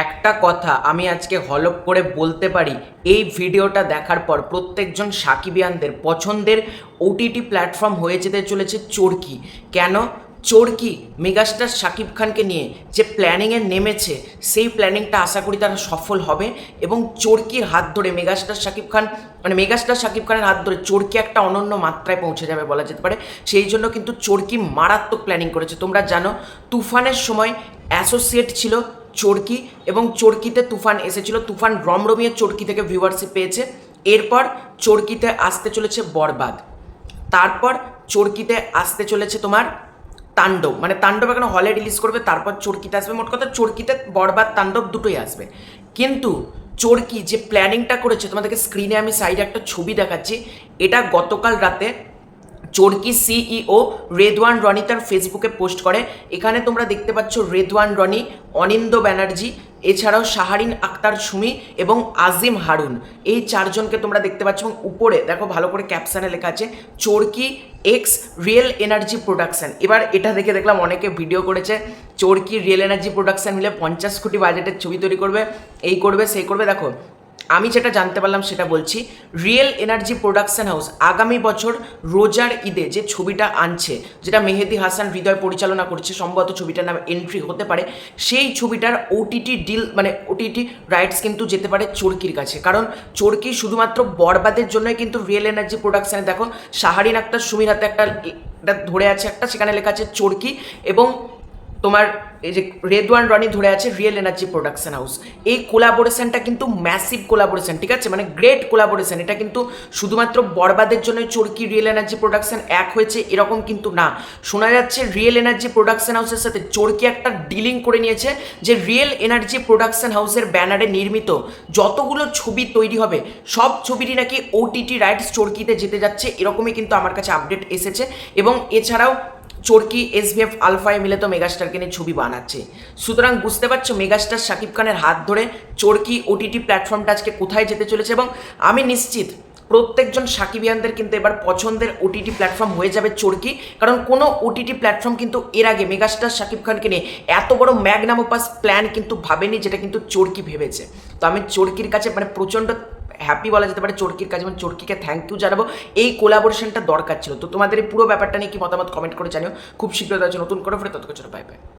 একটা কথা আমি আজকে হলপ করে বলতে পারি, এই ভিডিওটা দেখার পর প্রত্যেকজন সাকিবিয়ানদের পছন্দের ওটিটি প্ল্যাটফর্ম হয়ে যেতে চলেছে চরকি। কেন? চরকি মেগাস্টার শাকিব খানকে নিয়ে যে প্ল্যানিংয়ে নেমেছে, সেই প্ল্যানিংটা আশা করি তারা সফল হবে এবং চরকির হাত ধরে মেগাস্টার শাকিব খান মেগাস্টার শাকিব খানের হাত ধরে চরকি একটা অনন্য মাত্রায় পৌঁছে যাবে বলা যেতে পারে। সেই জন্য কিন্তু চরকি মারাত্মক প্ল্যানিং করেছে। তোমরা জানো তুফানের সময় অ্যাসোসিয়েট ছিল চরকি এবং চরকিতে তুফান এসেছিল, তুফান রমরমিয়ে চরকি থেকে ভিউয়ারশিপ পেয়েছে। এরপর চরকিতে আসতে চলেছে বরবাদ, তারপর চরকিতে আসতে চলেছে তোমার তাণ্ডব, তাণ্ডব এখন হলে রিলিজ করবে, তারপর চরকিতে আসবে। মোট কথা চরকিতে বরবাদ তাণ্ডব দুটোই আসবে। কিন্তু চরকি যে প্ল্যানিংটা করেছে, তোমাদেরকে স্ক্রিনে আমি সাইডে একটা ছবি দেখাচ্ছি, এটা গতকাল রাতে চরকি সিইও রেদওয়ান রনি তার ফেসবুকে পোস্ট করে। এখানে তোমরা দেখতে পাচ্ছ রেদওয়ান রনি, অনিন্দ ব্যানার্জি, এছাড়াও শাহারিন আক্তার সুমি এবং আজিম হারুন, এই চারজনকে তোমরা দেখতে পাচ্ছ। এবং উপরে দেখো ভালো করে ক্যাপশনে লেখা আছে চরকি এক্স রিয়েল এনার্জি প্রোডাকশন। এবার এটা দেখে দেখলাম অনেকে ভিডিও করেছে চরকি রিয়েল এনার্জি প্রোডাকশন মিলে 50 কোটি বাজেটের ছবি তৈরি করবে, এই করবে সেই করবে। দেখো আমি যেটা জানতে পারলাম সেটা বলছি। রিয়েল এনার্জি প্রোডাকশন হাউস আগামী বছর রোজার ঈদে যে ছবিটা আনছে, যেটা মেহেদি হাসান হৃদয় পরিচালনা করছে, সম্ভবত ছবিটার নাম এন্ট্রি হতে পারে, সেই ছবিটার ওটিটি ডিল ওটিটি রাইটস কিন্তু যেতে পারে চরকির কাছে। কারণ চরকি শুধুমাত্র বরবাদের জন্যই কিন্তু রিয়েল এনার্জি প্রোডাকশানে দেখো শাহারিন আক্তার সুমির হাতে একটা ধরে আছে, একটা সেখানে লেখা আছে চরকি, এবং তোমার এই যে রেদওয়ান রনি ধরে আছে রিয়েল এনার্জি প্রোডাকশন হাউস। এই কোলাবোরেশনটা কিন্তু ম্যাসিভ কোলাবোরেশন, ঠিক আছে, গ্রেট কোলাবোরেশন। এটা কিন্তু শুধুমাত্র বরবাদের জন্য চরকি রিয়েল এনার্জি প্রোডাকশন এক হয়েছে এরকম কিন্তু না। শোনা যাচ্ছে রিয়েল এনার্জি প্রোডাকশন হাউসের সাথে চরকি একটা ডিলিং করে নিয়েছে যে রিয়েল এনার্জি প্রোডাকশন হাউসের ব্যানারে নির্মিত যতগুলো ছবি তৈরি হবে সব ছবিরই নাকি ওটিটি রাইটস চরকিতে যেতে যাচ্ছে, এরকমই কিন্তু আমার কাছে আপডেট এসেছে। এবং এছাড়াও চরকি এসভিএফ আলফায় মিলে তো মেগাস্টারকে নিয়ে ছবি বানাচ্ছে। সুতরাং বুঝতে পারছো মেগাস্টার শাকিব খানের হাত ধরে চরকি ওটিটি প্ল্যাটফর্মটা আজকে কোথায় যেতে চলেছে। এবং আমি নিশ্চিত প্রত্যেকজন সাকিবিয়ানদের কিন্তু এবার পছন্দের ওটিটি প্ল্যাটফর্ম হয়ে যাবে চরকি। কারণ কোনো ওটিটি প্ল্যাটফর্ম কিন্তু এর আগে মেগাস্টার শাকিব খানকে নিয়ে এত বড় ম্যাগনামোপাস প্ল্যান কিন্তু ভাবেনি, যেটা কিন্তু চরকি ভেবেছে। তো আমি চরকির কাছে প্রচণ্ড হ্যাপি বলা যেতে পারে চরকির কাছে, এবং চরকিকে থ্যাংক ইউ জানাবো। এই কোলাবোরেশনটা দরকার ছিল। তো তোমাদের এই পুরো ব্যাপারটা নিয়ে কি মতামত কমেন্ট করে জানিও। খুব শীঘ্রই নতুন করে ফেরে তত কিছু পাইবে।